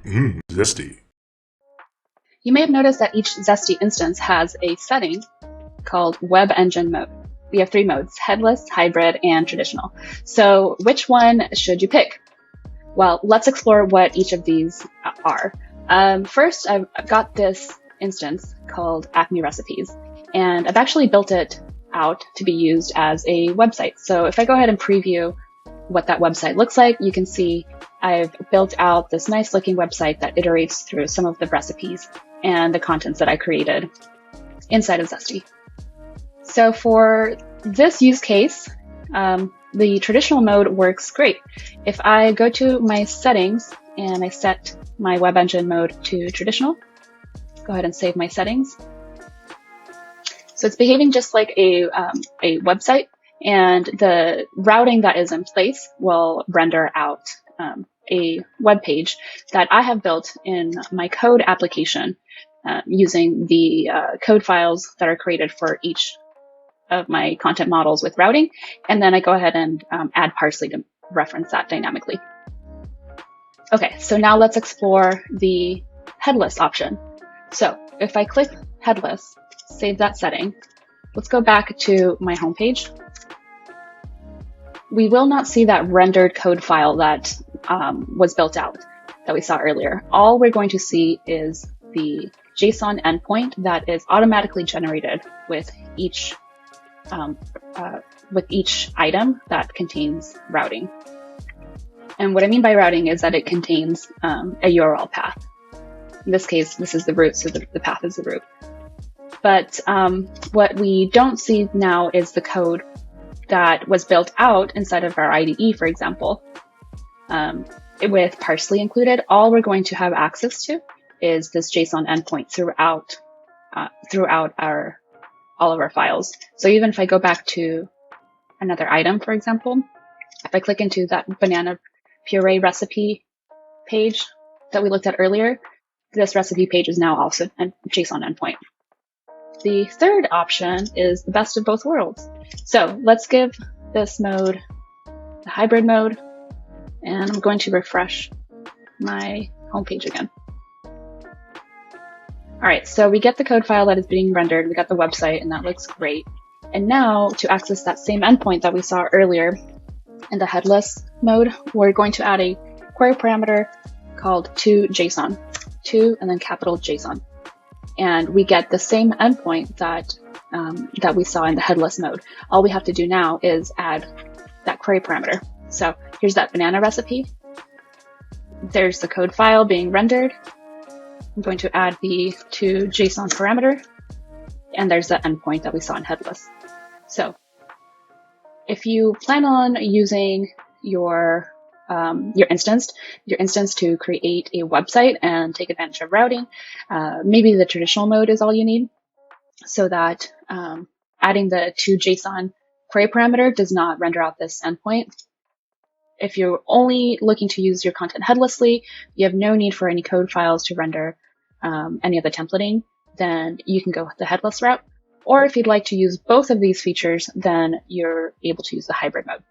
Zesty. You may have noticed that each Zesty instance has a setting called Webengine Mode. We have 3 modes: headless, hybrid, and traditional. So which one should you pick? Well, let's explore what each of these are. First, I've got this instance called Acme Recipes, and I've actually built it out to be used as a website. So if I go ahead and preview what that website looks like, you can see I've built out this nice looking website that iterates through some of the recipes and the contents that I created inside of Zesty. So for this use case, the traditional mode works great. If I go to my settings and I set my Webengine mode to traditional, go ahead and save my settings. So it's behaving just like a website, and the routing that is in place will render out a web page that I have built in my code application using the code files that are created for each of my content models with routing. And then I go ahead and add parsley to reference that dynamically. Okay, so now let's explore the headless option. So if I click headless, save that setting, let's go back to my homepage. We will not see that rendered code file that was built out that we saw earlier. All we're going to see is the JSON endpoint that is automatically generated with each item that contains routing. And what I mean by routing is that it contains a URL path. In this case, this is the root, so the path is the root. But what we don't see now is the code that was built out inside of our IDE, for example. With parsley included, all we're going to have access to is this JSON endpoint throughout all of our files. So even if I go back to another item, for example, if I click into that banana puree recipe page that we looked at earlier, this recipe page is now also a JSON endpoint. The third option is the best of both worlds. So let's give this mode the hybrid mode, and I'm going to refresh my homepage again. All right, so we get the code file that is being rendered, we got the website, and that looks great. And now to access that same endpoint that we saw earlier in the headless mode, we're going to add a query parameter called toJSON, to and then capital JSON. And we get the same endpoint that we saw in the headless mode. All we have to do now is add that query parameter. So here's that banana recipe. There's the code file being rendered. I'm going to add the toJSON parameter, and there's the endpoint that we saw in headless. So if you plan on using your instance to create a website and take advantage of routing, maybe the traditional mode is all you need, so that adding the toJSON query parameter does not render out this endpoint. If you're only looking to use your content headlessly, you have no need for any code files to render any of the templating, then you can go with the headless route. Or if you'd like to use both of these features, then you're able to use the hybrid mode.